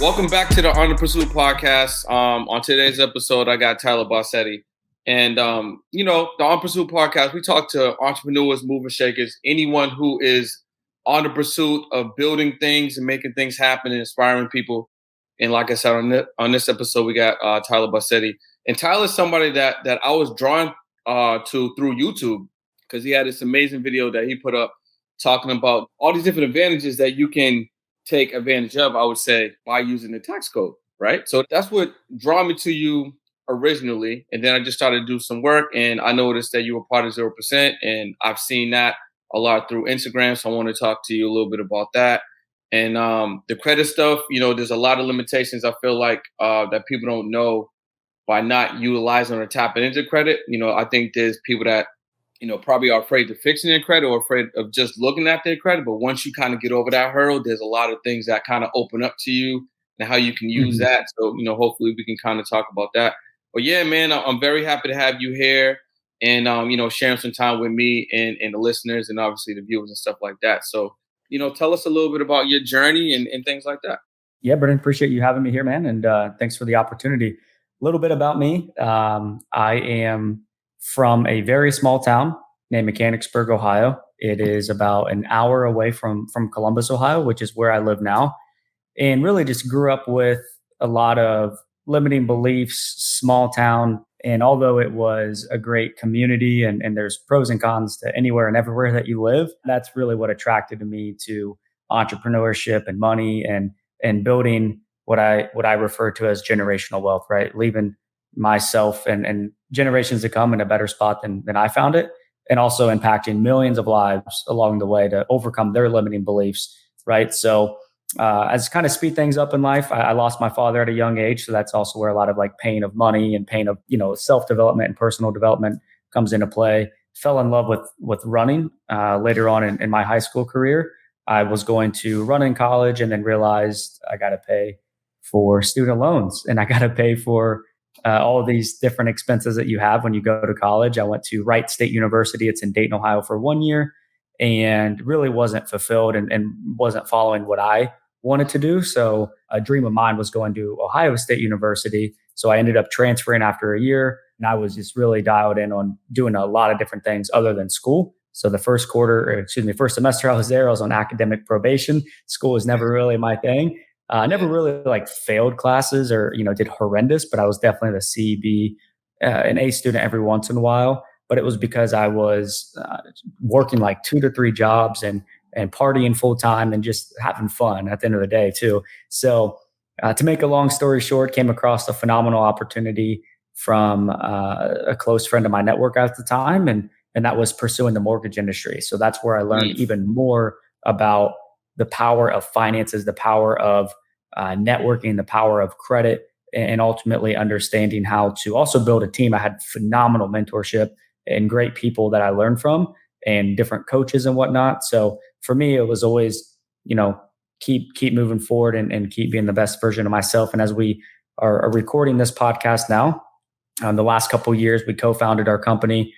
Welcome back to the ONE THE PRST Podcast. On today's episode, I got Tyler Bosseti. And, the ONE THE PRST Podcast, we talk to entrepreneurs, movers, shakers, anyone who is on the pursuit of building things and making things happen and inspiring people. And like I said, on this episode, we got Tyler Bosseti. And Tyler's somebody that I was drawn to through YouTube because he had this amazing video that he put up talking about all these different advantages that you can take advantage of, I would say, by using the tax code, right? So that's what drew me to you originally. And then I just started to do some work and I noticed that you were part of 0%. And I've seen that a lot through Instagram. So I want to talk to you a little bit about that. And the credit stuff, there's a lot of limitations I feel like that people don't know by not utilizing or tapping into credit. I think there's people that probably are afraid to fixing their credit or afraid of just looking at their credit. But once you kind of get over that hurdle, there's a lot of things that kind of open up to you and how you can use that. So, hopefully we can kind of talk about that. But yeah, man, I'm very happy to have you here and, sharing some time with me and the listeners and obviously the viewers and stuff like that. So, tell us a little bit about your journey and things like that. Yeah, Brendan, appreciate you having me here, man. And thanks for the opportunity. A little bit about me. I am from a very small town named Mechanicsburg, Ohio. It is about an hour away from Columbus, Ohio, which is where I live now. And really just grew up with a lot of limiting beliefs, small town. And although it was a great community and there's pros and cons to anywhere and everywhere that you live, that's really what attracted me to entrepreneurship and money and building what I refer to as generational wealth, right? Leaving myself and generations to come in a better spot than I found it, and also impacting millions of lives along the way to overcome their limiting beliefs, right? So as kind of speed things up in life, I lost my father at a young age. So that's also where a lot of like pain of money and pain of, self-development and personal development comes into play. Fell in love with running later on in my high school career. I was going to run in college and then realized I got to pay for student loans and I got to pay for all of these different expenses that you have when you go to college. I went to Wright State University. It's in Dayton, Ohio for 1 year and really wasn't fulfilled and wasn't following what I wanted to do. So a dream of mine was going to Ohio State University. So I ended up transferring after a year and I was just really dialed in on doing a lot of different things other than school. So the first semester I was there, I was on academic probation. School was never really my thing. I never really failed classes or, did horrendous, but I was definitely the C, B, an A student every once in a while. But it was because I was working like 2 to 3 jobs and partying full time and just having fun at the end of the day too. So to make a long story short, came across a phenomenal opportunity from a close friend of my network at the time. And that was pursuing the mortgage industry. So that's where I learned even more about the power of finances, the power of networking, the power of credit, and ultimately understanding how to also build a team. I had phenomenal mentorship and great people that I learned from and different coaches and whatnot. So for me, it was always, keep moving forward and keep being the best version of myself. And as we are recording this podcast now, the last couple of years, we co-founded our company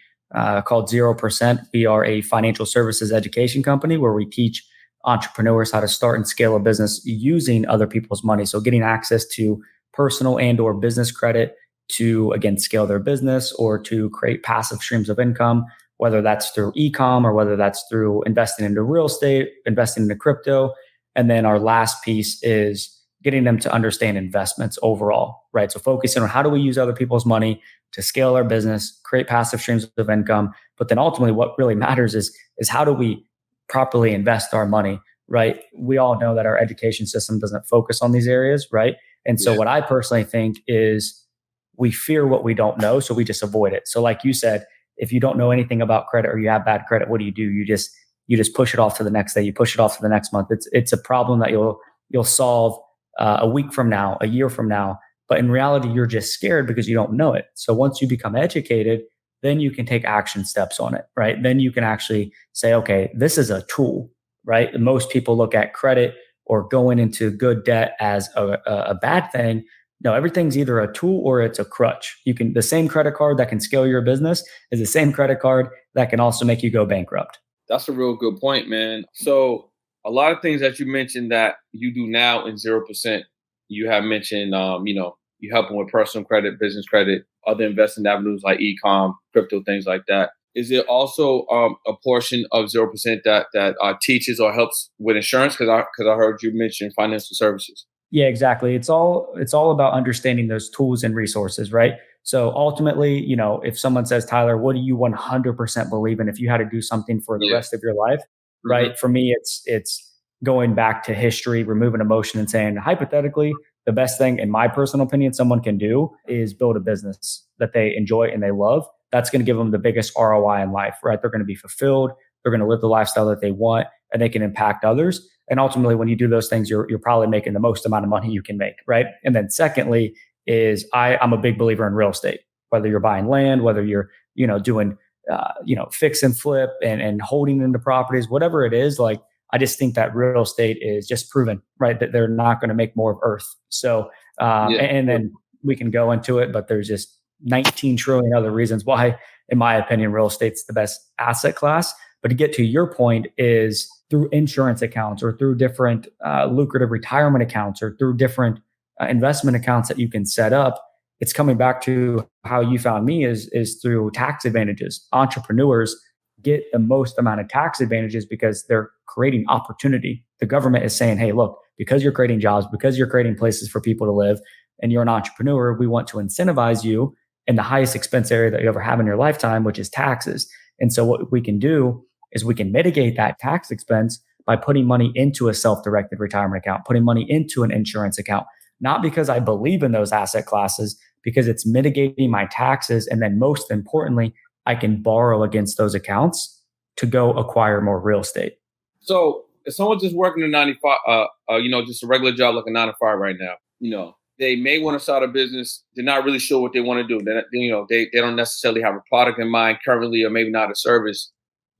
called 0%. We are a financial services education company where we teach entrepreneurs how to start and scale a business using other people's money. So getting access to personal and or business credit to, again, scale their business or to create passive streams of income, whether that's through e-com or whether that's through investing into real estate, investing into crypto. And then our last piece is getting them to understand investments overall, right? So focusing on how do we use other people's money to scale our business, create passive streams of income. But then ultimately what really matters is how do we properly invest our money, right? We all know that our education system doesn't focus on these areas, right? And so what I personally think is we fear what we don't know, so we just avoid it. So like you said, if you don't know anything about credit or you have bad credit, what do? You just push it off to the next day. You push it off to the next month. It's a problem that you'll solve a week from now, a year from now. But in reality, you're just scared because you don't know it. So once you become educated, then you can take action steps on it, right? Then you can actually say, okay, this is a tool, right? Most people look at credit or going into good debt as a bad thing. No, everything's either a tool or it's a crutch. The same credit card that can scale your business is the same credit card that can also make you go bankrupt. That's a real good point, man. So a lot of things that you mentioned that you do now in 0%, You have mentioned, you help them with personal credit, business credit, other investing avenues like e-com, crypto, things like that. Is there also a portion of 0% that teaches or helps with insurance? Because I heard you mention financial services. Yeah, exactly. It's all about understanding those tools and resources, right? So ultimately, if someone says, Tyler, what do you 100% believe in if you had to do something for the Yeah. rest of your life? Hmm. Right? For me, it's going back to history, removing emotion and saying, hypothetically, the best thing, in my personal opinion, someone can do is build a business that they enjoy and they love. That's going to give them the biggest ROI in life, right? They're going to be fulfilled. They're going to live the lifestyle that they want and they can impact others. And ultimately, when you do those things, you're probably making the most amount of money you can make, right? And then secondly, is I'm a big believer in real estate. Whether you're buying land, whether you're doing fix and flip and holding into properties, whatever it is, like I just think that real estate is just proven, right, that they're not going to make more of Earth. So Yeah. and then we can go into it, but there's just 19 trillion other reasons why, in my opinion, real estate's the best asset class. But to get to your point is through insurance accounts or through different lucrative retirement accounts or through different investment accounts that you can set up. It's coming back to how you found me is through tax advantages. Entrepreneurs get the most amount of tax advantages because they're creating opportunity. The government is saying, hey, look, because you're creating jobs, because you're creating places for people to live, and you're an entrepreneur, we want to incentivize you in the highest expense area that you ever have in your lifetime, which is taxes. And so what we can do is we can mitigate that tax expense by putting money into a self-directed retirement account, putting money into an insurance account, not because I believe in those asset classes, because it's mitigating my taxes. And then most importantly, I can borrow against those accounts to go acquire more real estate. So if someone's just working a 95, just a regular job like a 9 to 5 right now, they may want to start a business. They're not really sure what they want to do. They don't necessarily have a product in mind currently, or maybe not a service.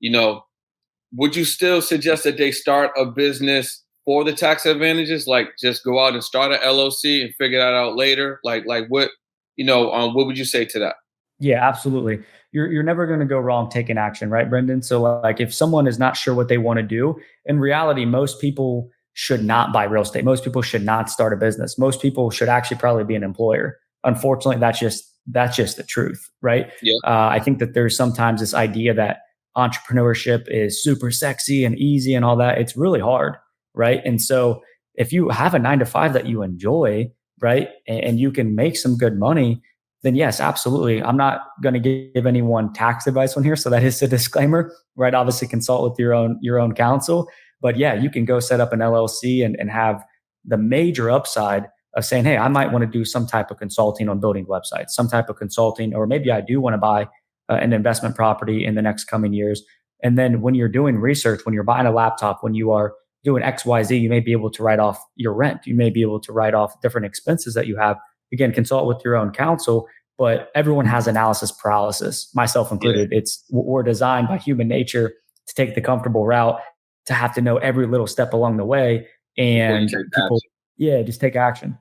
Would you still suggest that they start a business for the tax advantages? Like just go out and start an LLC and figure that out later? Like what would you say to that? Yeah, absolutely. You're never going to go wrong taking action, right, Brendan? So like if someone is not sure what they want to do, in reality, most people should not buy real estate. Most people should not start a business. Most people should actually probably be an employer. Unfortunately, that's just the truth, right? Yeah. I think that there's sometimes this idea that entrepreneurship is super sexy and easy and all that. It's really hard, right? And so if you have a 9 to 5 that you enjoy, right, and you can make some good money, then yes, absolutely. I'm not going to give anyone tax advice on here, so that is a disclaimer, right? Obviously, consult with your own counsel, but yeah, you can go set up an LLC and have the major upside of saying, hey, I might want to do some type of consulting on building websites, some type of consulting, or maybe I do want to buy an investment property in the next coming years. And then when you're doing research, when you're buying a laptop, when you are doing XYZ, you may be able to write off your rent. You may be able to write off different expenses that you have. Again, consult with your own counsel, but everyone has analysis paralysis, myself Yeah. included. We're designed by human nature to take the comfortable route, to have to know every little step along the way. Before you And take people, action. yeah, just take action.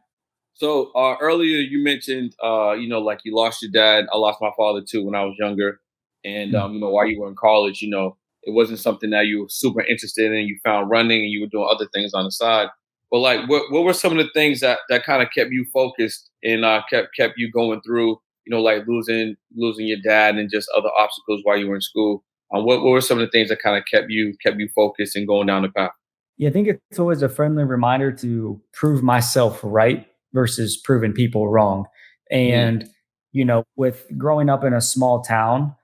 So earlier you mentioned, like you lost your dad. I lost my father too when I was younger, and Mm. while you were in college, it wasn't something that you were super interested in. You found running, and you were doing other things on the side. But like, what were some of the things that kind of kept you focused and kept you going through? Like losing your dad and just other obstacles while you were in school. What were some of the things that kind of kept you focused and going down the path? Yeah, I think it's always a friendly reminder to prove myself right versus proving people wrong. Mm, And, with growing up in a small town,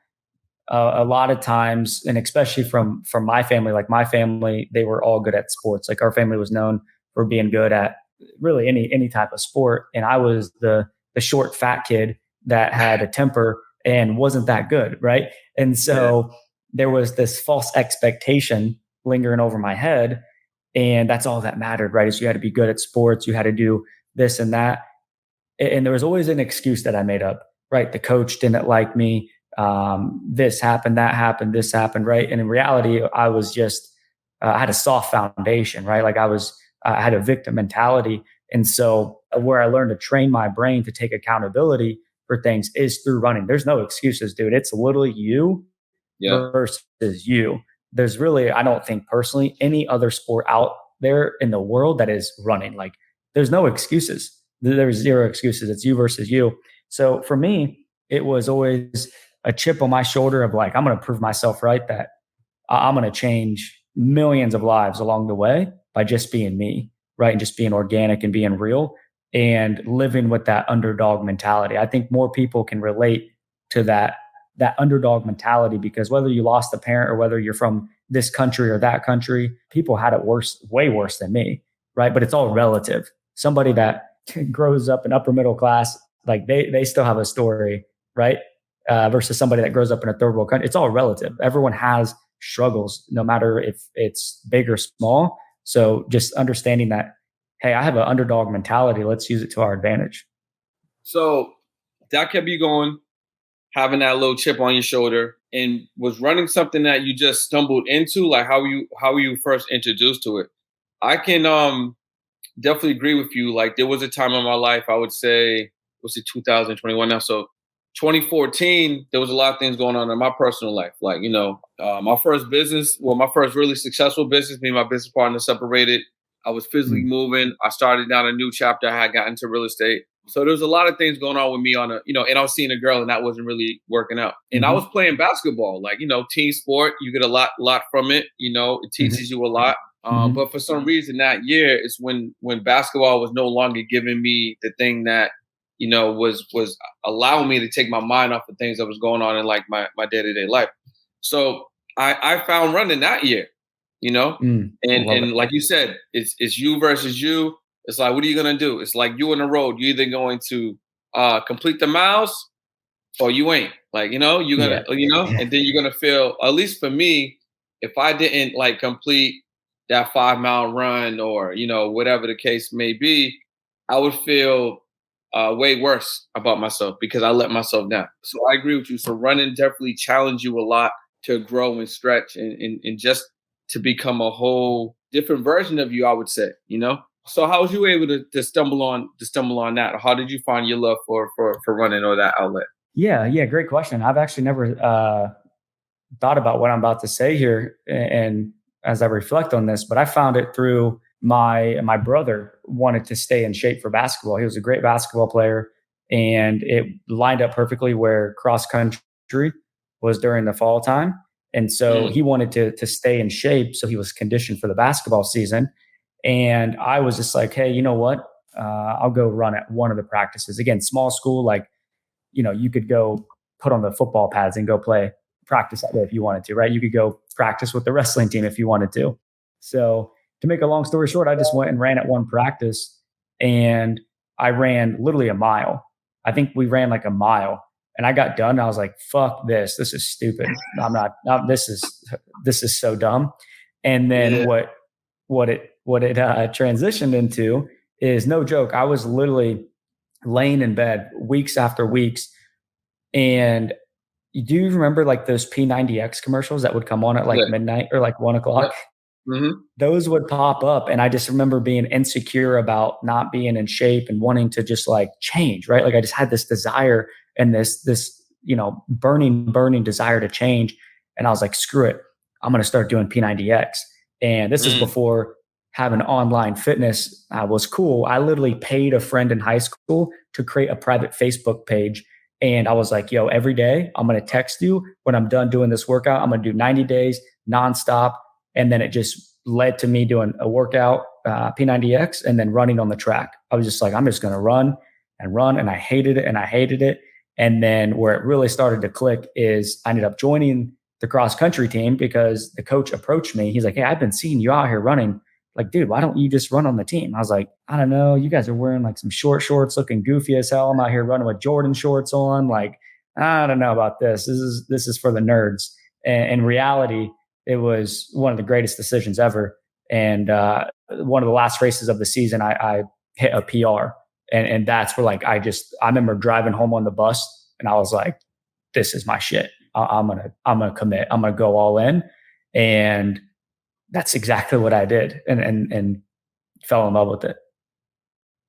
a lot of times, and especially from my family, like my family, they were all good at sports. Like our family was known for being good at really any type of sport, and I was the short fat kid that had a temper and wasn't that good, right? And yeah, so there was this false expectation lingering over my head, and that's all that mattered, right? Is you had to be good at sports, you had to do this and that, and there was always an excuse that I made up, right? The coach didn't like me. This happened, that happened, this happened, right? And in reality, I was just, I had a soft foundation, right? Like I had a victim mentality. And so where I learned to train my brain to take accountability for things is through running. There's no excuses, dude. It's literally you yeah, versus you. There's really, I don't think personally, any other sport out there in the world that is running. Like there's no excuses. There's zero excuses. It's you versus you. So for me, it was always a chip on my shoulder of like, I'm going to prove myself right, that I'm going to change millions of lives along the way by just being me, right? And just being organic and being real and living with that underdog mentality. I think more people can relate to that underdog mentality, because whether you lost a parent or whether you're from this country or that country, people had it worse, way worse than me, right? But it's all relative. Somebody that grows up in upper middle class, like they still have a story, right? Versus somebody that grows up in a third world country. It's all relative. Everyone has struggles, no matter if it's big or small. So just understanding that, hey, I have an underdog mentality. Let's use it to our advantage. So that kept you going, having that little chip on your shoulder, and was running something that you just stumbled into. Like how you first introduced to it. I can definitely agree with you. Like there was a time in my life, I would say, was it 2021 now? So 2014, there was a lot of things going on in my personal life. Like, my first business, my first really successful business, me and my business partner separated. I was physically moving. I started down a new chapter. I had gotten into real estate. So there was a lot of things going on with me and I was seeing a girl and that wasn't really working out. And I was playing basketball, like, team sport. You get a lot from it. It teaches you a lot. But for some reason that year is when basketball was no longer giving me the thing that, was allowing me to take my mind off the things that was going on in like my day-to-day life. So I found running that year, and like you said, it's you versus you. It's like, what are you going to do? It's like you on the road. You're either going to complete the miles or you ain't. Like, you're going to, and then you're going to feel, at least for me, if I didn't like complete that 5-mile run or, whatever the case may be, I would feel way worse about myself because I let myself down. So I agree with you. So running definitely challenged you a lot to grow and stretch and just to become a whole different version of you, I would say, So how was you able to stumble on that? Or how did you find your love for running or that outlet? Yeah, great question. I've actually never thought about what I'm about to say here, and as I reflect on this, but I found it through my brother wanted to stay in shape for basketball. He was a great basketball player, and it lined up perfectly where cross country was during the fall time. And so he wanted to stay in shape, so he was conditioned for the basketball season. And I was just like, hey, you know what? I'll go run at one of the practices. Again, small school, like, you could go put on the football pads and go practice that way if you wanted to, right? You could go practice with the wrestling team if you wanted to. So to make a long story short, I just went and ran at one practice, and I ran literally a mile. I think we ran like a mile, and I got done. And I was like, fuck this. This is stupid. This is so dumb. And then what it transitioned into is, no joke, I was literally laying in bed weeks after weeks. And do you remember like those P90X commercials that would come on at like midnight or like 1:00? Those would pop up. And I just remember being insecure about not being in shape and wanting to just like change, right? Like I just had this desire and this, burning desire to change. And I was like, screw it. I'm going to start doing P90X. And this is before having online fitness was cool. I literally paid a friend in high school to create a private Facebook page. And I was like, yo, every day I'm going to text you when I'm done doing this workout. I'm going to do 90 days nonstop. And then it just led to me doing a workout, P90X, and then running on the track. I was just like, I'm just going to run. And I hated it. And then where it really started to click is I ended up joining the cross country team because the coach approached me. He's like, hey, I've been seeing you out here running. Like, dude, why don't you just run on the team? I was like, I don't know. You guys are wearing like some short shorts looking goofy as hell. I'm out here running with Jordan shorts on. Like, I don't know about this. This is for the nerds. And in reality, it was one of the greatest decisions ever. And one of the last races of the season, I hit a PR. And that's where like, I remember driving home on the bus and I was like, this is my shit. I'm gonna commit. I'm gonna go all in. And that's exactly what I did and fell in love with it.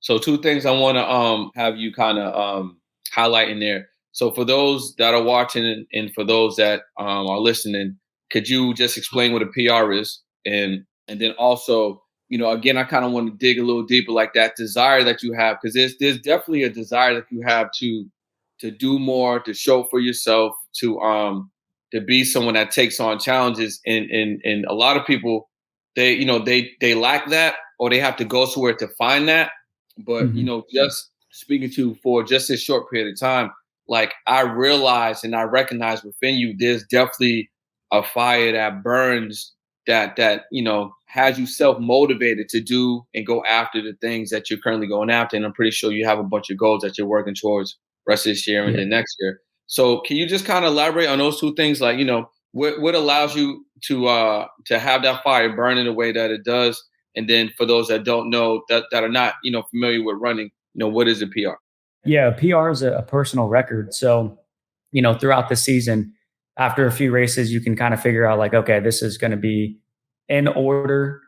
So two things I want to have you kind of highlight in there. So for those that are watching and for those that are listening, could you just explain what a PR is? And then also again, I kind of want to dig a little deeper, like that desire that you have, because there's definitely a desire that you have to do more, to show for yourself, to be someone that takes on challenges, and a lot of people, they lack that, or they have to go somewhere to find that. But Mhm. just speaking to for just this short period of time, like I realize and I recognize within you, there's definitely a fire that burns, that has you self motivated to do and go after the things that you're currently going after. And I'm pretty sure you have a bunch of goals that you're working towards rest of this year and Yeah. then next year. So can you just kind of elaborate on those two things? Like, what allows you to have that fire burn in the way that it does? And then for those that don't know, that are not, familiar with running, what is a PR? Yeah, PR is a personal record. So, throughout the season, after a few races, you can kind of figure out like, okay, this is going to be in order.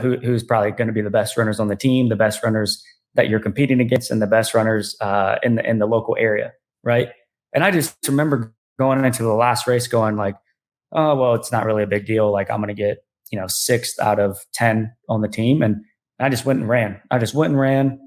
Who's probably going to be the best runners on the team, the best runners that you're competing against, and the best runners in the local area, right? And I just remember going into the last race, going like, oh well, it's not really a big deal. Like I'm going to get sixth out of 10 on the team, and I just went and ran. I just went and ran,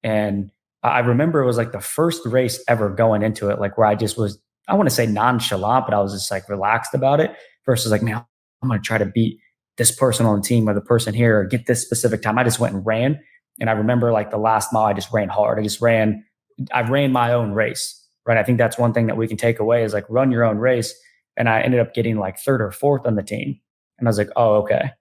and I remember it was like the first race ever going into it, like where I just was, I want to say nonchalant, but I was just like relaxed about it versus like, man, I'm going to try to beat this person on the team or the person here or get this specific time. I just went and ran. And I remember like the last mile, I just ran hard. I ran my own race, right? I think that's one thing that we can take away is like run your own race. And I ended up getting like third or fourth on the team. And I was like, oh, okay.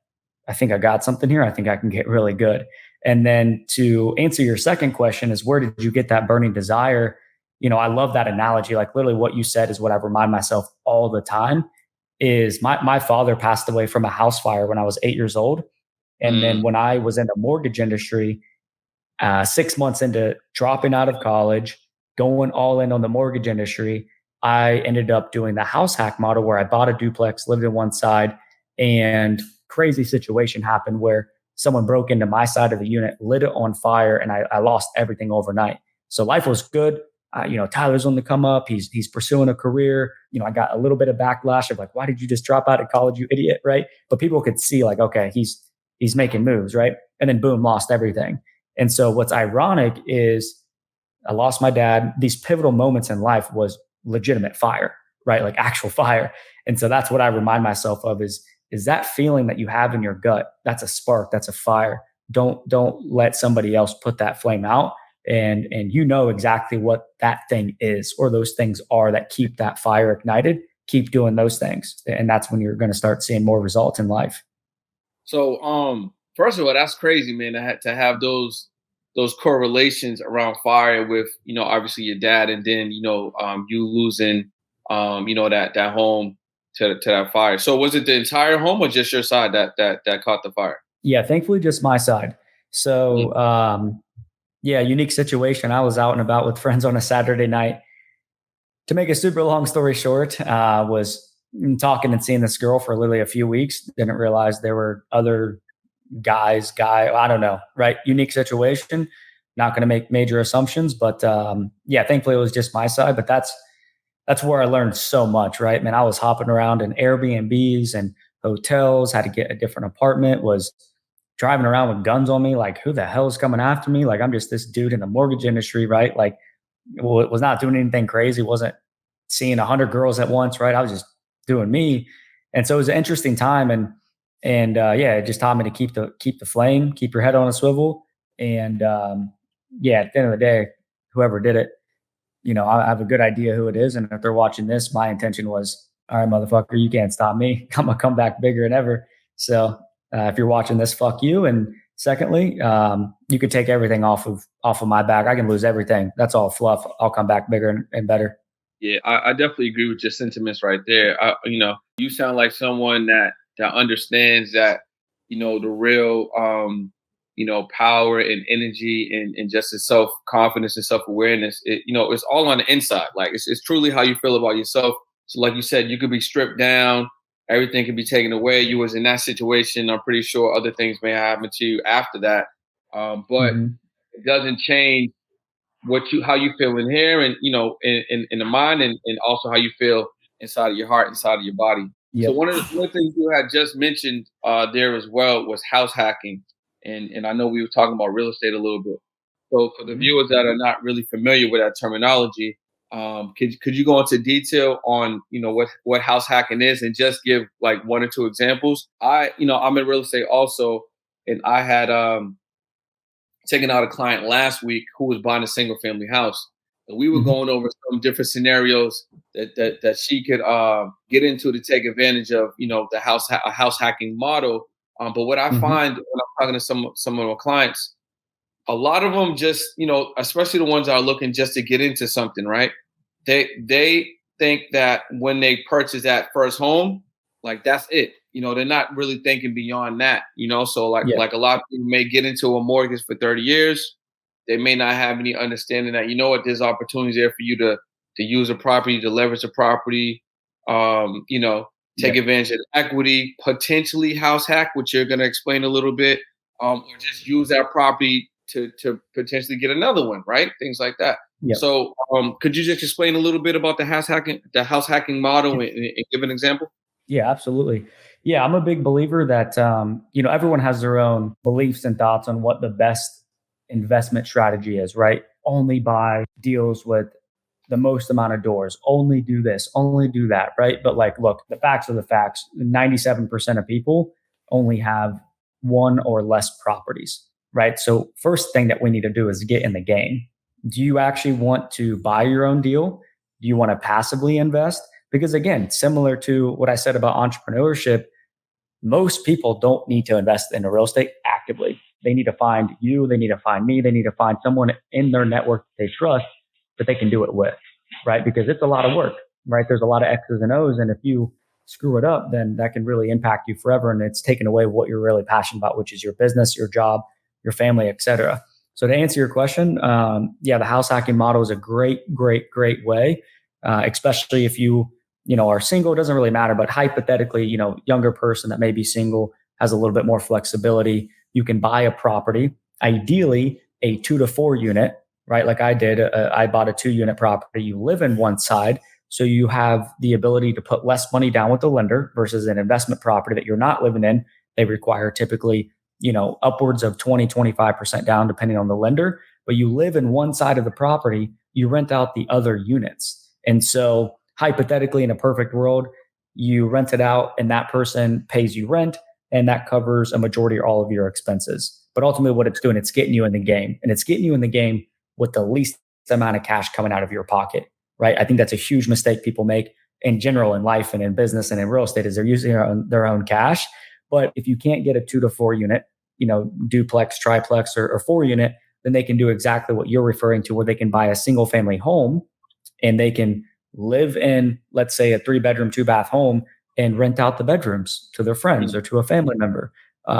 I think I got something here. I think I can get really good. And then to answer your second question is where did you get that burning desire? I love that analogy. Like literally what you said is what I remind myself all the time is my father passed away from a house fire when I was 8 years old. And then Mm, when I was in the mortgage industry, 6 months into dropping out of college, going all in on the mortgage industry, I ended up doing the house hack model where I bought a duplex, lived in one side, and crazy situation happened where someone broke into my side of the unit, lit it on fire, and I lost everything overnight. So life was good. Tyler's on the come up. He's pursuing a career. I got a little bit of backlash of like, why did you just drop out of college, you idiot, right? But people could see like, okay, he's making moves, right? And then boom, lost everything. And so what's ironic is I lost my dad. These pivotal moments in life was legitimate fire, right? Like actual fire. And so that's what I remind myself of is that feeling that you have in your gut. That's a spark. That's a fire. Don't let somebody else put that flame out. And exactly what that thing is or those things are that keep that fire ignited. Keep doing those things. And that's when you're going to start seeing more results in life. So, first of all, that's crazy, man. To have those correlations around fire with, obviously your dad, and then you losing, that home to that fire. So, was it the entire home or just your side that caught the fire? Yeah, thankfully just my side. Mm, So yeah, unique situation. I was out and about with friends on a Saturday night. To make a super long story short, was talking and seeing this girl for literally a few weeks. Didn't realize there were other I don't know, right? Unique situation. Not going to make major assumptions, but yeah, thankfully it was just my side. But that's where I learned so much, right? Man, I was hopping around in Airbnbs and hotels, had to get a different apartment, was driving around with guns on me. Like, who the hell is coming after me? Like, I'm just this dude in the mortgage industry, right? Like, was not doing anything crazy, wasn't seeing 100 girls at once, right? I was just doing me. And so it was an interesting time. And yeah, it just taught me to keep the flame, keep your head on a swivel. And yeah, at the end of the day, whoever did it, I have a good idea who it is. And if they're watching this, my intention was, all right, motherfucker, you can't stop me. I'm gonna come back bigger than ever. So if you're watching this, fuck you. And secondly, you could take everything off of my back. I can lose everything. That's all fluff. I'll come back bigger and better. Yeah, I definitely agree with your sentiments right there. You sound like someone that understands that, the real, power and energy and just the self confidence and self awareness. It's all on the inside. Like it's truly how you feel about yourself. So, like you said, you could be stripped down, everything can be taken away. You was in that situation. I'm pretty sure other things may happen to you after that, but Mm-hmm. it doesn't change how you feel in here, and in the mind, and also how you feel inside of your heart, inside of your body. So Yep. one of the things you had just mentioned there as well was house hacking, And I know we were talking about real estate a little bit. So for the Mhm. viewers that are not really familiar with that terminology, could you go into detail on what house hacking is and just give like one or two examples? I'm in real estate also, and I had taking out a client last week who was buying a single family house. And we were Mhm. going over some different scenarios that she could get into to take advantage of, the a house hacking model. But what I Mhm. find when I'm talking to some of my clients, a lot of them just, especially the ones that are looking just to get into something, right? They think that when they purchase that first home, like that's it. They're not really thinking beyond that. So Yeah. like a lot of people may get into a mortgage for 30 years. They may not have any understanding that, there's opportunities there for you to use a property, to leverage a property, um, you know, take Yep. advantage of equity, potentially house hack, which you're gonna explain a little bit, or just use that property to potentially get another one, right? Things like that. Yep. So, could you just explain a little bit about the house hacking model, and give an example? Yeah, absolutely. Yeah, I'm a big believer that everyone has their own beliefs and thoughts on what the best investment strategy is, right? Only buy deals with the most amount of doors, only do this, only do that, right? But like, look, the facts are the facts. 97% of people only have one or less properties, right? So, first thing that we need to do is get in the game. Do you actually want to buy your own deal? Do you want to passively invest? Because again, similar to what I said about entrepreneurship, most people don't need to invest in real estate actively. They need to find you, they need to find me, they need to find someone in their network they trust that they can do it with, right? Because it's a lot of work, right? There's a lot of X's and O's. And if you screw it up, then that can really impact you forever. And it's taken away what you're really passionate about, which is your business, your job, your family, et cetera. So to answer your question, yeah, the house hacking model is a great, great, great way, especially if you are single. It doesn't really matter, but hypothetically, younger person that may be single has a little bit more flexibility. You can buy a property, ideally a 2 to 4 unit, right? Like I did. I bought a 2 unit property. You live in one side, so you have the ability to put less money down with the lender versus an investment property that you're not living in. They require typically, upwards of 20, 25% down, depending on the lender. But you live in one side of the property, you rent out the other units. And so hypothetically, in a perfect world, you rent it out and that person pays you rent, and that covers a majority or all of your expenses. But ultimately, what it's doing, it's getting you in the game, and it's getting you in the game with the least amount of cash coming out of your pocket, right? I think that's a huge mistake people make in general in life and in business and in real estate is they're using their own cash. But if you can't get a 2 to 4 unit, duplex, triplex, or 4 unit, then they can do exactly what you're referring to, where they can buy a single family home and they can live in, let's say, a 3 bedroom, 2 bath home and rent out the bedrooms to their friends or to a family member.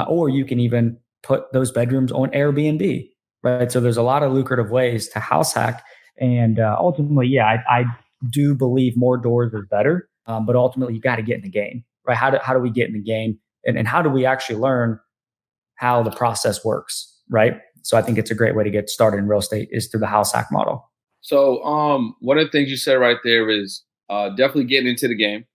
Or you can even put those bedrooms on Airbnb, right? So there's a lot of lucrative ways to house hack. And ultimately, yeah, I do believe more doors is better. But ultimately, you got to get in the game, right? How do we get in the game? And how do we actually learn how the process works, right? So I think it's a great way to get started in real estate is through the house hack model. So, one of the things you said right there is definitely getting into the game,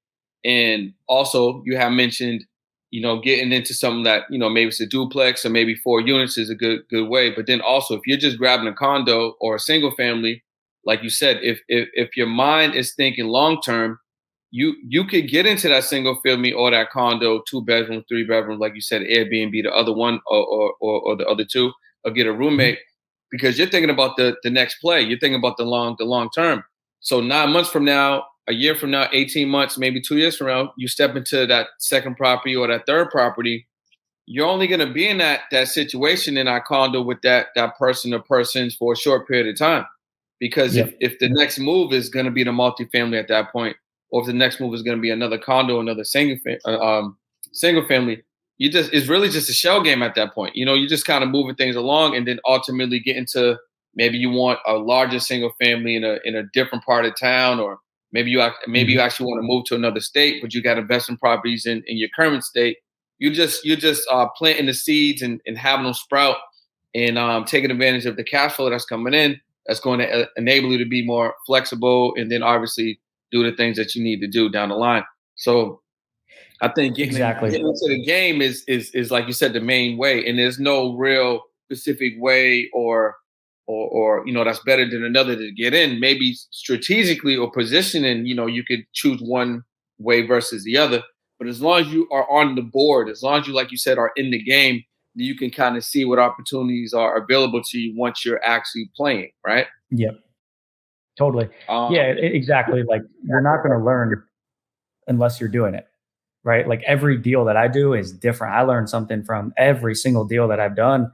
and also you have mentioned, getting into something that maybe it's a duplex or maybe 4 units is a good way. But then also, if you're just grabbing a condo or a single family, like you said, if your mind is thinking long term, you could get into that single family or that condo, 2 bedroom, 3 bedroom, like you said, Airbnb, the other one or the other two, or get a Mhm. roommate because you're thinking about the next play. You're thinking about the long term. So 9 months from now, a year from now, 18 months, maybe 2 years from now, you step into that second property or that third property. You're only going to be in that situation in that condo with that person or persons for a short period of time. Because if Yep. if the next move is going to be the multifamily at that point, or if the next move is going to be another condo, another single family, it's really just a shell game at that point. You're just kind of moving things along, and then ultimately get into maybe you want a larger single family in a different part of town, or maybe you Mhm. actually want to move to another state, but you got investment properties in your current state. You're just planting the seeds and having them sprout, and taking advantage of the cash flow that's coming in. That's going to enable you to be more flexible, and then obviously do the things that you need to do down the line. So I think Exactly. getting into the game is like you said, the main way, and there's no real specific way or that's better than another to get in. Maybe strategically or positioning, you could choose one way versus the other. But as long as you are on the board, as long as you, like you said, are in the game, you can kind of see what opportunities are available to you once you're actually playing, right? Yep. Totally. Yeah, exactly. Like you're not going to learn unless you're doing it, right? Like every deal that I do is different. I learn something from every single deal that I've done.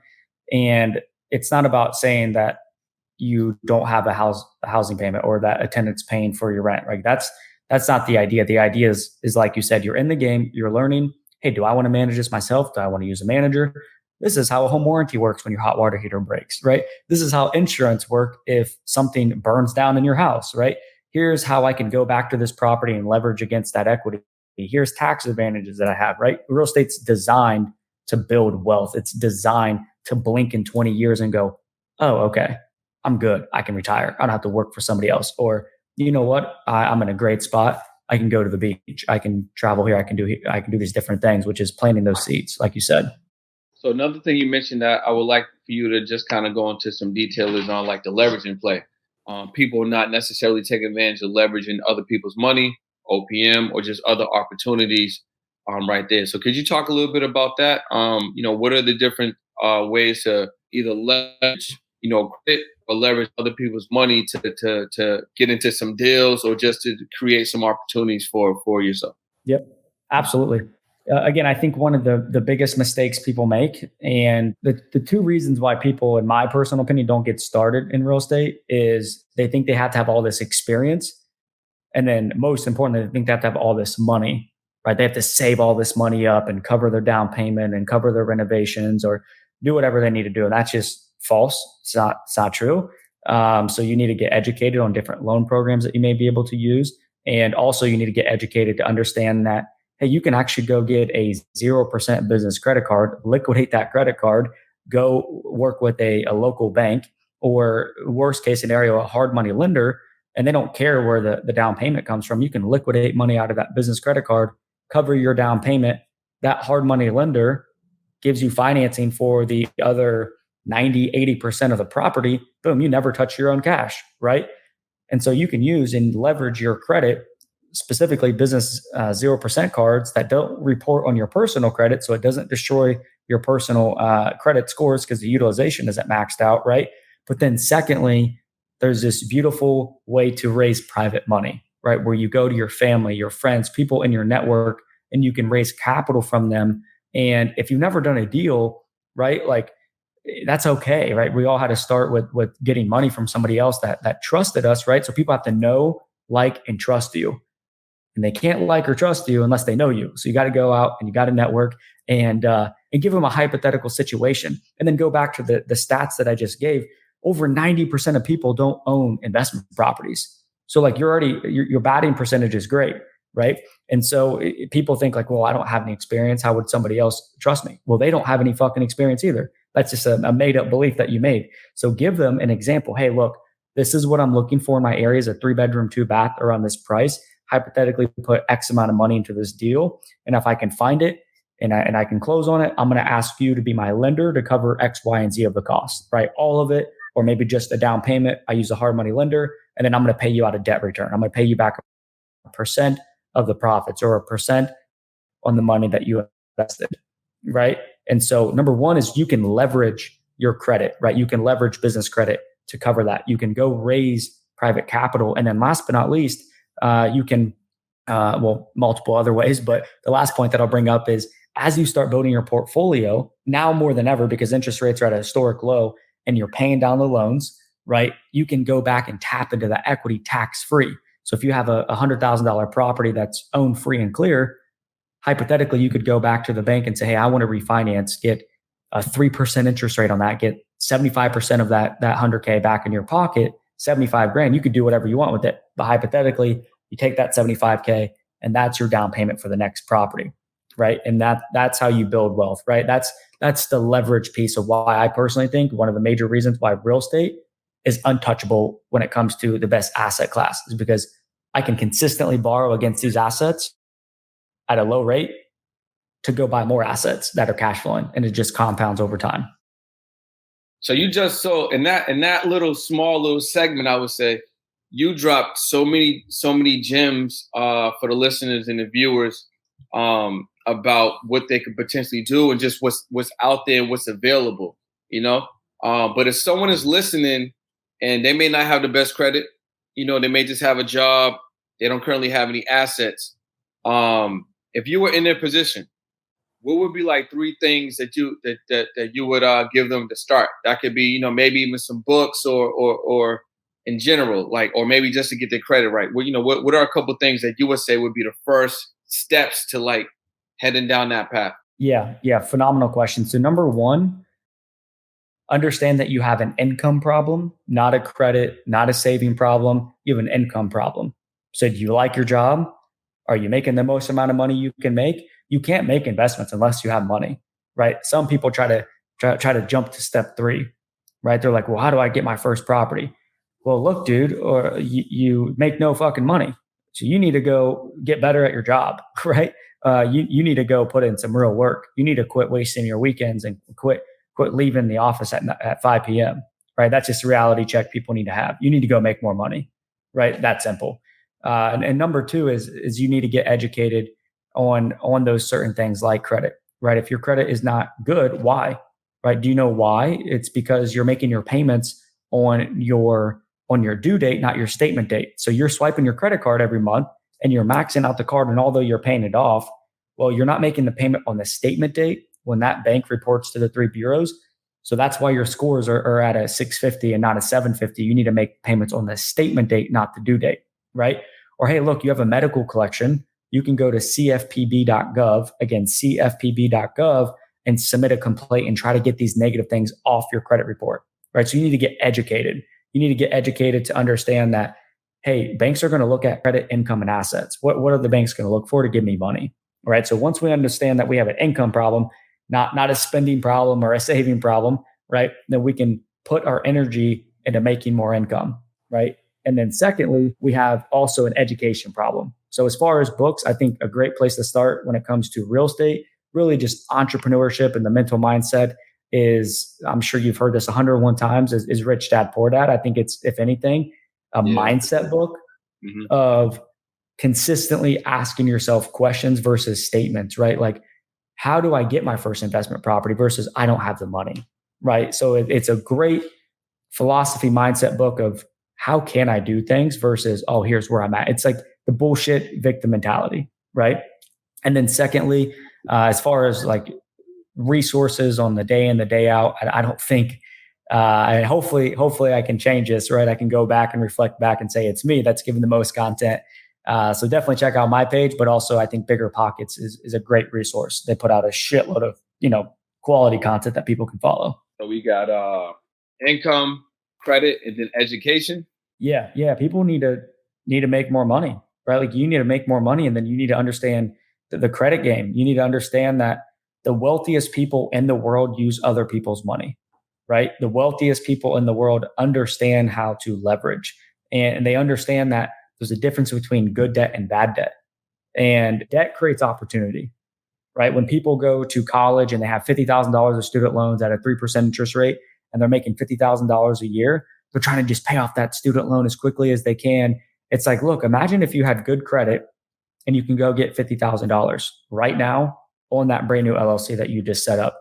And it's not about saying that you don't have a housing payment or that a tenant's paying for your rent. Right? That's not the idea. The idea is like you said, you're in the game, you're learning. Hey, do I want to manage this myself? Do I want to use a manager? This is how a home warranty works when your hot water heater breaks, right? This is how insurance work if something burns down in your house, right? Here's how I can go back to this property and leverage against that equity. Here's tax advantages that I have, right? Real estate's designed to build wealth. It's designed to blink in 20 years and go, oh, okay, I'm good. I can retire. I don't have to work for somebody else. Or you know what? I'm in a great spot. I can go to the beach. I can travel here. I can do these different things, which is planting those seeds, like you said. So another thing you mentioned that I would like for you to just kind of go into some detail is on like the leveraging play. People not necessarily taking advantage of leveraging other people's money, OPM, or just other opportunities right there. So could you talk a little bit about that? What are the different ways to either leverage, credit or leverage other people's money to get into some deals or just to create some opportunities for yourself? Yep, absolutely. Again, I think one of the biggest mistakes people make, and the two reasons why people, in my personal opinion, don't get started in real estate is they think they have to have all this experience, and then most importantly, they think they have to have all this money, right? They have to save all this money up and cover their down payment and cover their renovations or do whatever they need to do, and that's just false. It's not true. So you need to get educated on different loan programs that you may be able to use. And also you need to get educated to understand that, hey, you can actually go get a 0% business credit card, liquidate that credit card, go work with a local bank, or worst case scenario, a hard money lender, and they don't care where the down payment comes from. You can liquidate money out of that business credit card, cover your down payment. That hard money lender gives you financing for the other 90, 80% of the property. Boom, you never touch your own cash, right? And so you can use and leverage your credit, specifically business 0% cards that don't report on your personal credit. So it doesn't destroy your personal credit scores because the utilization isn't maxed out, right? But then secondly, there's this beautiful way to raise private money, right? Where you go to your family, your friends, people in your network, and you can raise capital from them. And if you've never done a deal, right, like that's okay, right? We all had to start with getting money from somebody else that trusted us, right? So people have to know, like, and trust you, and they can't like or trust you unless they know you. So you got to go out and you got to network and give them a hypothetical situation, and then go back to the stats that I just gave. Over 90% of people don't own investment properties. So like your batting percentage is great, right? And so people think like, well, I don't have any experience. How would somebody else trust me? Well, they don't have any fucking experience either. That's just a made up belief that you made. So give them an example. Hey, look, this is what I'm looking for in my area is a 3-bedroom, 2-bath around this price. Hypothetically, put X amount of money into this deal. And if I can find it and I can close on it, I'm going to ask you to be my lender to cover X, Y, and Z of the cost, right? All of it, or maybe just a down payment. I use a hard money lender, and then I'm going to pay you out a debt return. I'm going to pay you back a percent of the profits or a percent on the money that you invested, right? And so number one is you can leverage your credit, right? You can leverage business credit to cover that. You can go raise private capital. And then last but not least, you can, multiple other ways, but the last point that I'll bring up is as you start building your portfolio, now more than ever, because interest rates are at a historic low and you're paying down the loans, right? You can go back and tap into that equity tax free. So if you have a $100,000 property that's owned free and clear, hypothetically, you could go back to the bank and say, hey, I want to refinance, get a 3% interest rate on that, get 75% of that 100K back in your pocket, 75 grand. You could do whatever you want with it. But hypothetically, you take that 75K and that's your down payment for the next property, right? And that's how you build wealth, right? That's the leverage piece of why I personally think one of the major reasons why real estate is untouchable when it comes to the best asset class is because I can consistently borrow against these assets at a low rate to go buy more assets that are cash flowing, and it just compounds over time. So you just in that small little segment, I would say you dropped so many gems for the listeners and the viewers about what they could potentially do and just what's out there, what's available, you know. But if someone is listening and they may not have the best credit, you know, they may just have a job, they don't currently have any assets. If you were in their position, what would be like 3 things that you would give them to start? That could be, you know, maybe even some books or in general, like, or maybe just to get their credit right. Well, you know, what are a couple of things that you would say would be the first steps to like heading down that path? Yeah. Phenomenal question. So number one, understand that you have an income problem, not a credit, not a saving problem. You have an income problem. So do you like your job? Are you making the most amount of money you can make? You can't make investments unless you have money, right? Some people try to jump to step 3, right? They're like, well, how do I get my first property? Well, look, dude, or you make no fucking money. So you need to go get better at your job, right? You need to go put in some real work. You need to quit wasting your weekends and quit leaving the office at 5 p.m., right? That's just a reality check people need to have. You need to go make more money, right? That's simple. And number 2 is you need to get educated on those certain things like credit, right? If your credit is not good, why? Right? Do you know why? It's because you're making your payments on your due date, not your statement date. So you're swiping your credit card every month and you're maxing out the card, and although you're paying it off, well, you're not making the payment on the statement date when that bank reports to the 3 bureaus. So that's why your scores are at a 650 and not a 750. You need to make payments on the statement date, not the due date, right? Or, hey, look, you have a medical collection. You can go to cfpb.gov, again, cfpb.gov, and submit a complaint and try to get these negative things off your credit report, right? So you need to get educated. You need to get educated to understand that, hey, banks are going to look at credit, income, and assets. What are the banks going to look for to give me money? All right. So once we understand that we have an income problem, not a spending problem or a saving problem, right? Then we can put our energy into making more income, right? And then secondly, we have also an education problem. So as far as books, I think a great place to start when it comes to real estate, really just entrepreneurship and the mental mindset is, I'm sure you've heard this 101 times, is Rich Dad Poor Dad. I think it's, if anything, a mindset book of consistently asking yourself questions versus statements, right? Like, how do I get my first investment property versus I don't have the money, right? So it's a great philosophy mindset book of how can I do things versus, oh, here's where I'm at. It's like the bullshit victim mentality, right? And then secondly, as far as like resources on the day in, the day out, I don't think, and hopefully I can change this, right? I can go back and reflect back and say it's me that's giving the most content. So definitely check out my page, but also I think Bigger Pockets is a great resource. They put out a shitload of, quality content that people can follow. So we got income, credit, and then education. Yeah. People need to make more money, right? Like you need to make more money, and then you need to understand the credit game. You need to understand that the wealthiest people in the world use other people's money, right? The wealthiest people in the world understand how to leverage, and they understand that there's a difference between good debt and bad debt. And debt creates opportunity, right? When people go to college and they have $50,000 of student loans at a 3% interest rate, and they're making $50,000 a year, they're trying to just pay off that student loan as quickly as they can. It's like, look, imagine if you had good credit and you can go get $50,000 right now on that brand new LLC that you just set up.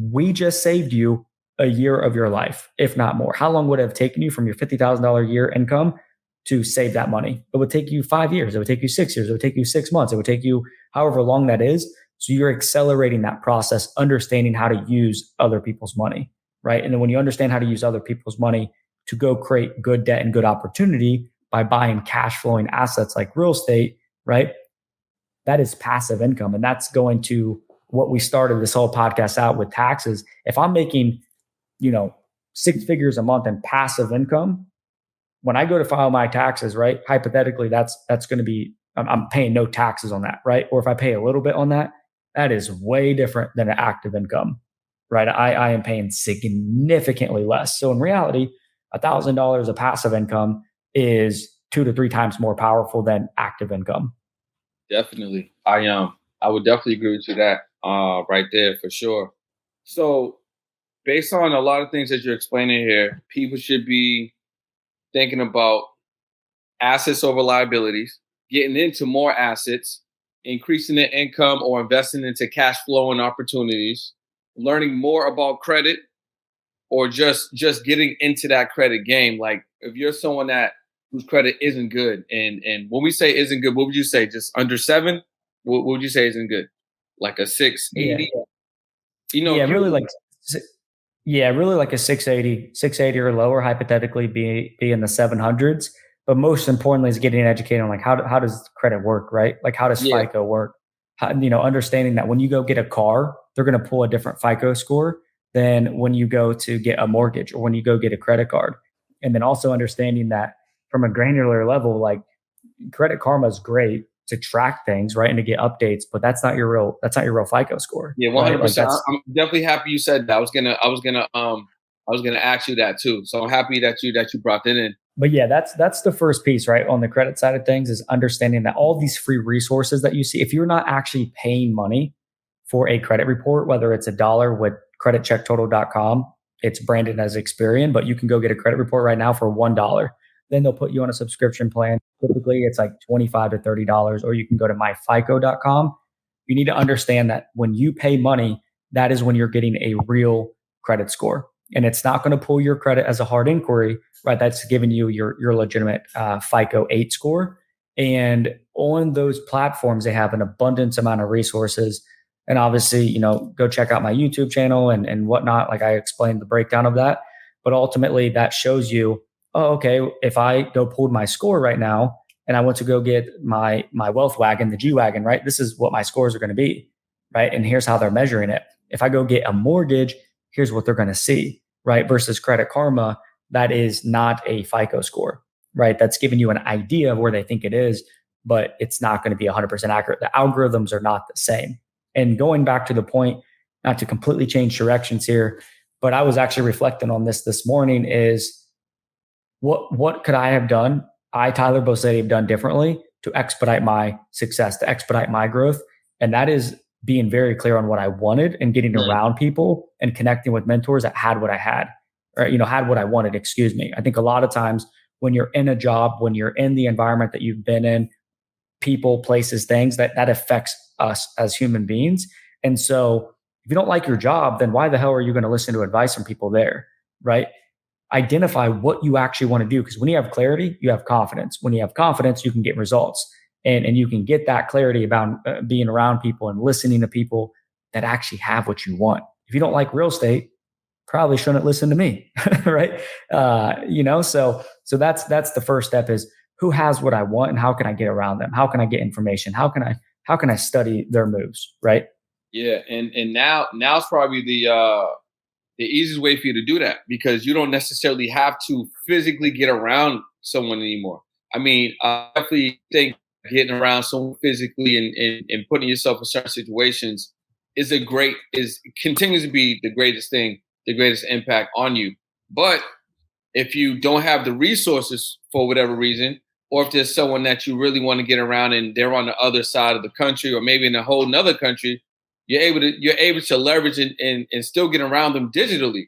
We just saved you a year of your life, if not more. How long would it have taken you from your $50,000 a year income to save that money? It would take you 5 years. It would take you 6 years. It would take you 6 months. It would take you however long that is. So you're accelerating that process, understanding how to use other people's money, right? And then when you understand how to use other people's money to go create good debt and good opportunity by buying cash flowing assets like real estate, right? That is passive income. And that's going to what we started this whole podcast out with taxes. If I'm making, 6 figures a month in passive income, when I go to file my taxes, right? Hypothetically, that's going to be, I'm paying no taxes on that, right? Or if I pay a little bit on that, that is way different than an active income, right? I am paying significantly less. So in reality, $1,000 of passive income is 2 to 3 times more powerful than active income. Definitely. I I would definitely agree with you that right there for sure. So based on a lot of things that you're explaining here, people should be thinking about assets over liabilities, getting into more assets, increasing their income or investing into cash flow and opportunities, learning more about credit, or just getting into that credit game. Like if you're someone that whose credit isn't good, and when we say isn't good, what would you say? Just under seven? What would you say isn't good? Like a Yeah. 680? You know, Yeah, you really like yeah, really like a 680 or lower, hypothetically be in the 700s. But most importantly is getting educated on like how does credit work, right? Like how does yeah, FICO work? How, understanding that when you go get a car, they're going to pull a different FICO score than when you go to get a mortgage or when you go get a credit card. And then also understanding that from a granular level, like Credit Karma is great to track things, right, and to get updates, but that's not your real FICO score, yeah, one right? hundred Like percent. that's I'm definitely happy you said that. I was gonna ask you that too. So I'm happy that you brought that in. But yeah, that's the first piece, right? On the credit side of things is understanding that all these free resources that you see, if you're not actually paying money for a credit report, whether it's $1 with creditchecktotal.com, it's branded as Experian, but you can go get a credit report right now for $1. Then they'll put you on a subscription plan. Typically it's like $25 to $30, or you can go to myfico.com. You need to understand that when you pay money, that is when you're getting a real credit score. And it's not going to pull your credit as a hard inquiry, right? That's giving you your legitimate FICO 8 score. And on those platforms, they have an abundance amount of resources. And obviously, go check out my YouTube channel and whatnot. Like I explained the breakdown of that. But ultimately, that shows you, oh, okay, if I go pull my score right now and I want to go get my wealth wagon, the G wagon, right? This is what my scores are going to be, right? And here's how they're measuring it. If I go get a mortgage, here's what they're going to see, right? Versus Credit Karma, that is not a FICO score, right? That's giving you an idea of where they think it is, but it's not going to be 100% accurate. The algorithms are not the same. And going back to the point, not to completely change directions here, but I was actually reflecting on this morning is what could I have done? I, Tyler Bosseti, have done differently to expedite my success, to expedite my growth. And that is being very clear on what I wanted and getting Mm. around people and connecting with mentors that had what I had, or, had what I wanted, excuse me. I think a lot of times when you're in a job, when you're in the environment that you've been in, people, places, things that affects us as human beings. And so if you don't like your job, then why the hell are you going to listen to advice from people there? Right? Identify what you actually want to do. Because when you have clarity, you have confidence. When you have confidence, you can get results. And you can get that clarity about being around people and listening to people that actually have what you want. If you don't like real estate, probably shouldn't listen to me, right? So that's the first step is who has what I want and how can I get around them? How can I get information? How can I study their moves, right? Yeah, and now's probably the easiest way for you to do that because you don't necessarily have to physically get around someone anymore. I mean, I definitely think getting around someone physically and putting yourself in certain situations is continues to be the greatest thing, the greatest impact on you. But if you don't have the resources for whatever reason, or if there's someone that you really want to get around and they're on the other side of the country or maybe in a whole nother country, you're able to leverage and still get around them digitally,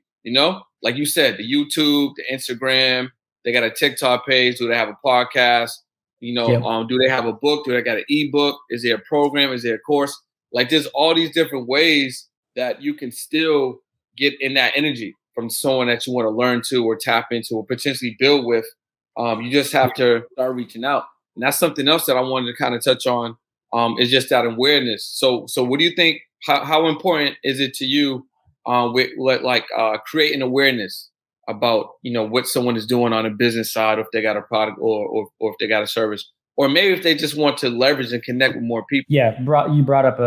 like you said, the YouTube, the Instagram, they got a TikTok page, do they have a podcast, Yep. do they have a book, do they got an ebook, is there a program, is there a course? Like there's all these different ways that you can still get in that energy from someone that you want to learn to or tap into or potentially build with. You just have to start reaching out. And that's something else that I wanted to kind of touch on, is just that awareness. So what do you think? How important is it to you, with creating awareness about what someone is doing on a business side, or if they got a product or if they got a service, or maybe if they just want to leverage and connect with more people? Yeah, you brought up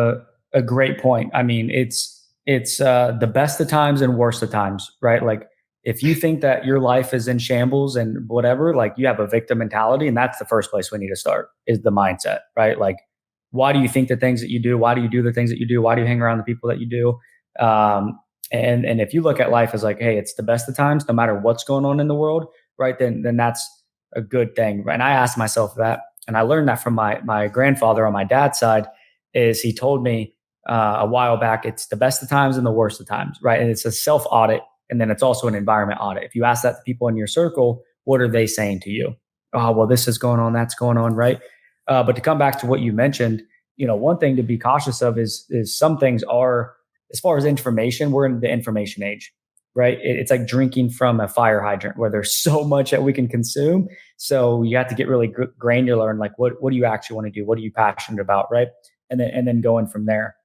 a great point. I mean, it's the best of times and worst of times, right? Like if you think that your life is in shambles and whatever, like you have a victim mentality, and that's the first place we need to start is the mindset, right? Like, why do you think the things that you do? Why do you do the things that you do? Why do you hang around the people that you do? And if you look at life as like, hey, it's the best of times, no matter what's going on in the world, right? Then that's a good thing. And I asked myself that, and I learned that from my grandfather on my dad's side. is he told me a while back, it's the best of times and the worst of times, right? And it's a self audit. And then it's also an environment audit. If you ask that to people in your circle, what are they saying to you? Oh, well, this is going on, that's going on, right? But to come back to what you mentioned, one thing to be cautious of is some things are, as far as information, we're in the information age, right? It's like drinking from a fire hydrant where there's so much that we can consume. So you have to get really granular and like, what do you actually want to do? What are you passionate about, right? And then going from there.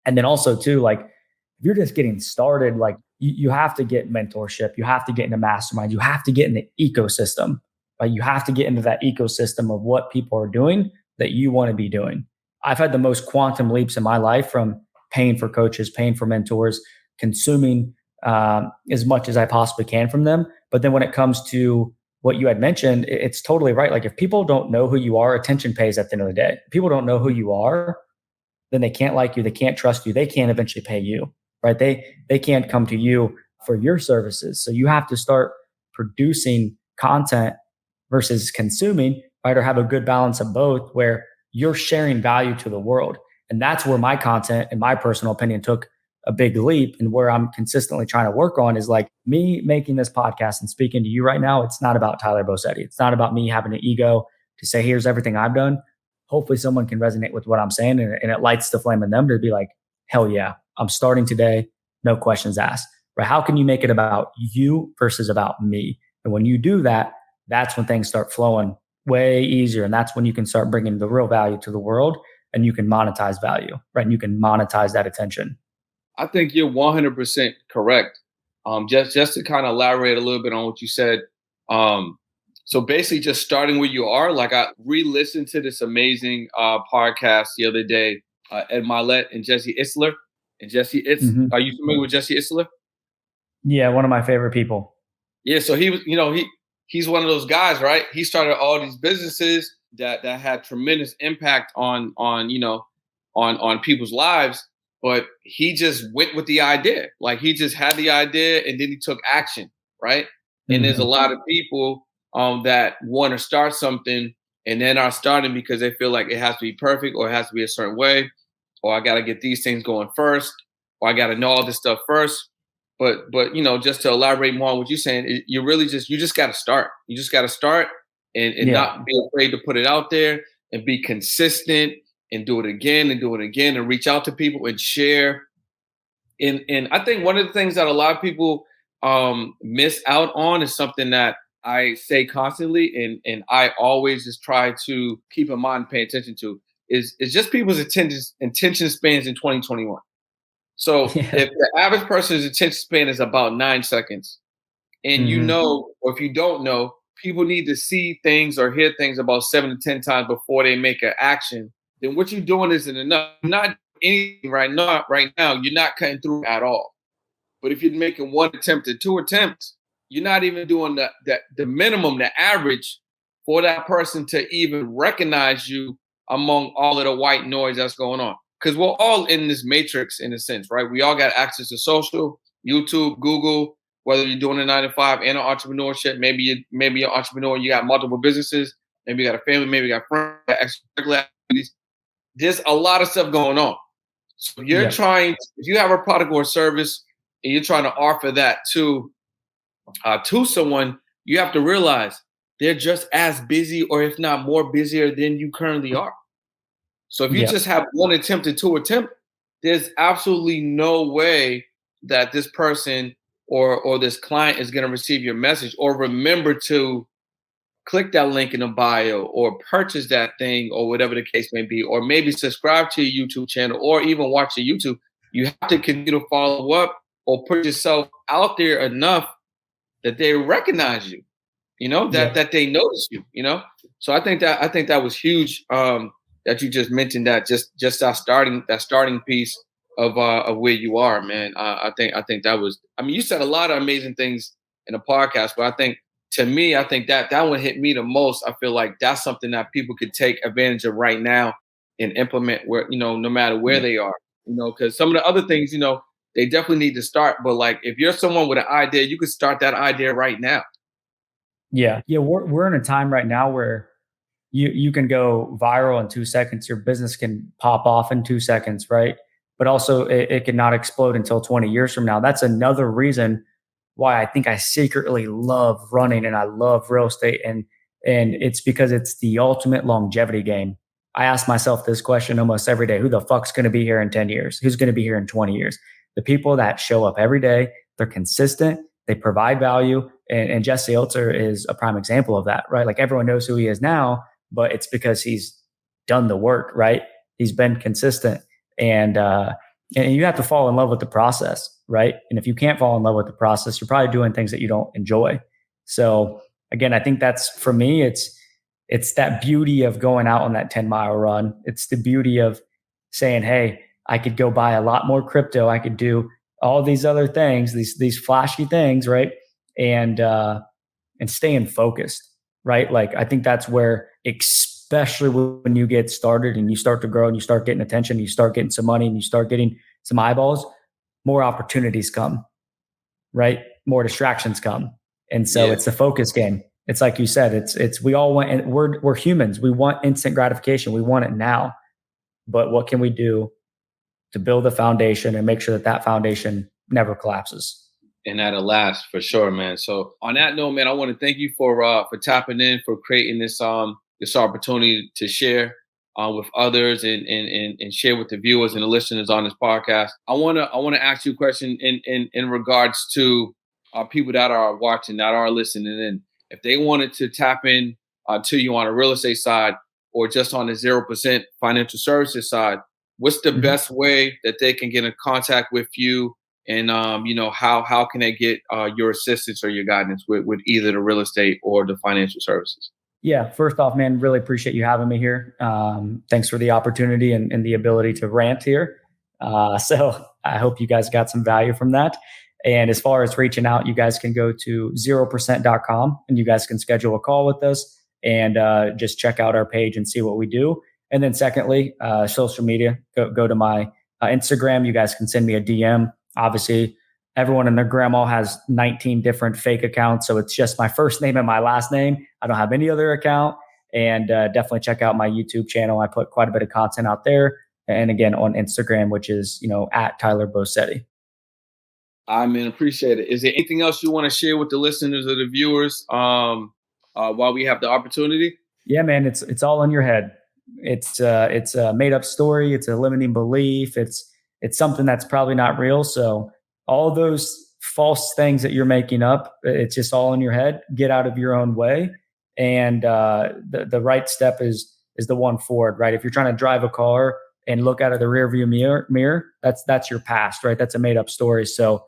And then also too, like if you're just getting started, like you have to get mentorship, you have to get into mastermind, you have to get in the ecosystem, right? You have to get into that ecosystem of what people are doing that you want to be doing. I've had the most quantum leaps in my life from paying for coaches, paying for mentors, consuming as much as I possibly can from them. But then when it comes to what you had mentioned, it's totally right. Like if people don't know who you are, attention pays at the end of the day. If people don't know who you are, then they can't like you, they can't trust you, they can't eventually pay you, right? They can't come to you for your services. So you have to start producing content versus consuming, right? Or have a good balance of both where you're sharing value to the world. And that's where my content, in my personal opinion, took a big leap, and where I'm consistently trying to work on is like me making this podcast and speaking to you right now. It's not about Tyler Bosseti. It's not about me having an ego to say, here's everything I've done. Hopefully someone can resonate with what I'm saying, and it lights the flame in them to be like, hell yeah, I'm starting today. No questions asked, right? How can you make it about you versus about me? And when you do that, that's when things start flowing way easier. And that's when you can start bringing the real value to the world, and you can monetize value, right? And you can monetize that attention. I think you're 100% correct. Just to kind of elaborate a little bit on what you said. So basically, just starting where you are. Like I re-listened to this amazing podcast the other day, Ed Milet and Jesse Itzler. And are you familiar with Jesse Itzler? Yeah, one of my favorite people. Yeah, so he was, he's one of those guys, right? He started all these businesses that had tremendous impact on people's lives. But he just went with the idea. Like he just had the idea and then he took action, right? And there's a lot of people that want to start something and then are starting because they feel like it has to be perfect or it has to be a certain way, or I got to get these things going first, or I got to know all this stuff first. But just to elaborate more on what you're saying, you just got to start. You just got to start and not be afraid to put it out there and be consistent and do it again and do it again and reach out to people and share. And I think one of the things that a lot of people miss out on is something that I say constantly and I always just try to keep in mind and pay attention to is just people's attention spans in 2021. So if the average person's attention span is about 9 seconds, and or if you don't know, people need to see things or hear things about 7 to 10 times before they make an action, then what you're doing isn't enough. You're not anything right now, you're not cutting through at all. But if you're making one attempt or two attempts, you're not even doing the minimum, the average for that person to even recognize you among all of the white noise that's going on. Because we're all in this matrix in a sense, right? We all got access to social, YouTube, Google, whether you're doing a 9 to 5 and an entrepreneurship. Maybe you're an entrepreneur and you got multiple businesses. Maybe you got a family, maybe you got friends, extracurricular activities. There's a lot of stuff going on. So if you have a product or a service and you're trying to offer that to someone, you have to realize they're just as busy or if not more busier than you currently are. So if you just have one attempt or two attempt, there's absolutely no way that this person or this client is going to receive your message or remember to click that link in the bio or purchase that thing or whatever the case may be, or maybe subscribe to your YouTube channel or even watch your YouTube. You have to continue to follow up or put yourself out there enough that they recognize you, that they notice you, So I think that was huge that you just mentioned that just that starting piece of where you are, man. I think that was, you said a lot of amazing things in the podcast, but I think that one hit me the most. I feel like that's something that people could take advantage of right now and implement where, no matter where they are, because some of the other things, they definitely need to start. But like, if you're someone with an idea, you could start that idea right now. Yeah. We're in a time right now where you can go viral in 2 seconds. Your business can pop off in 2 seconds, right? But also it cannot explode until 20 years from now. That's another reason why I think I secretly love running and I love real estate. And it's because it's the ultimate longevity game. I ask myself this question almost every day. Who the fuck's going to be here in 10 years? Who's going to be here in 20 years? The people that show up every day, they're consistent, they provide value. And Jesse Ilter is a prime example of that, right? Like everyone knows who he is now, but it's because he's done the work, right? He's been consistent. And you have to fall in love with the process, right? And if you can't fall in love with the process, you're probably doing things that you don't enjoy. So again, I think that's for me, it's that beauty of going out on that 10-mile run. It's the beauty of saying, hey, I could go buy a lot more crypto. I could do all these other things, these flashy things, right? And staying focused, right? Like I think that's where, especially when you get started and you start to grow and you start getting attention, you start getting some money and you start getting some eyeballs, more opportunities come, right? More distractions come. And so it's the focus game. It's like you said, it's we all want, and we're humans. We want instant gratification. We want it now. But what can we do to build a foundation and make sure that foundation never collapses? And that'll last for sure, man. So on that note, man, I want to thank you for tapping in, for creating this opportunity to share with others and share with the viewers and the listeners on this podcast. I wanna ask you a question in regards to people that are watching, that are listening in. If they wanted to tap in to you on a real estate side or just on the 0% financial services side, what's the best way that they can get in contact with you? And how can they get your assistance or your guidance with either the real estate or the financial services? Yeah, first off, man, really appreciate you having me here. Thanks for the opportunity and the ability to rant here. So I hope you guys got some value from that. And as far as reaching out, you guys can go to 0%.com and you guys can schedule a call with us and just check out our page and see what we do. And then secondly, social media, go to my Instagram. You guys can send me a DM. Obviously, everyone and their grandma has 19 different fake accounts. So it's just my first name and my last name. I don't have any other account. And definitely check out my YouTube channel. I put quite a bit of content out there. And again, on Instagram, which is, at Tyler Bosseti. I mean, appreciate it. Is there anything else you want to share with the listeners or the viewers while we have the opportunity? Yeah, man, it's all in your head. It's a made up story. It's a limiting belief. It's something that's probably not real. So all those false things that you're making up, it's just all in your head. Get out of your own way. And the right step is the one forward, right? If you're trying to drive a car and look out of the rearview mirror, that's your past, right? That's a made up story. So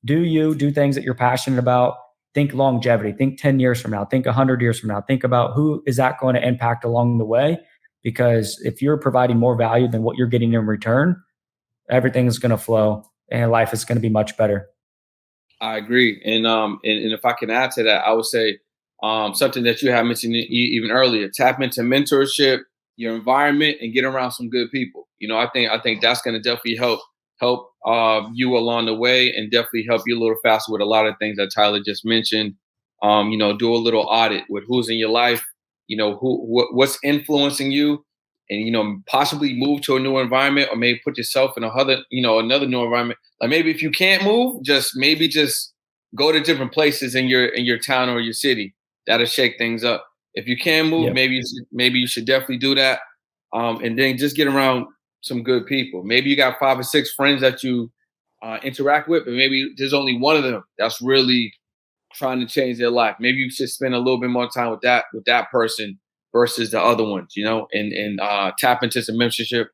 do things that you're passionate about. Think longevity. Think 10 years from now. Think 100 years from now. Think about who is that going to impact along the way. Because if you're providing more value than what you're getting in return, everything is going to flow and life is going to be much better. I agree. And if I can add to that, I would say something that you had mentioned even earlier: tap into mentorship, your environment, and get around some good people. I think that's going to definitely help you along the way, and definitely help you a little faster with a lot of things that Tyler just mentioned. Do a little audit with who's in your life, what's influencing you, and possibly move to a new environment, or maybe put yourself in another new environment. Like maybe if you can't move, just go to different places in your town or your city. That'll shake things up. If you can move, Yep. maybe you should definitely do that. And then just get around some good people. Maybe you got 5 or 6 friends that you interact with, but maybe there's only one of them that's really trying to change their life. Maybe you should spend a little bit more time with that person versus the other ones, and tap into some mentorship,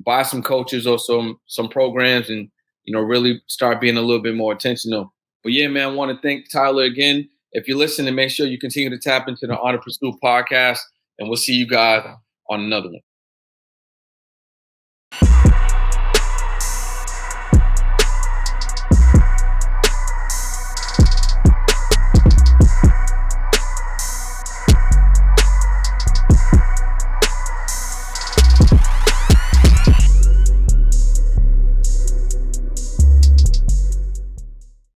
buy some coaches or some programs, and really start being a little bit more intentional. But yeah, man, I want to thank Tyler again. If you're listening, make sure you continue to tap into the ONE THE PRST podcast, and we'll see you guys on another one.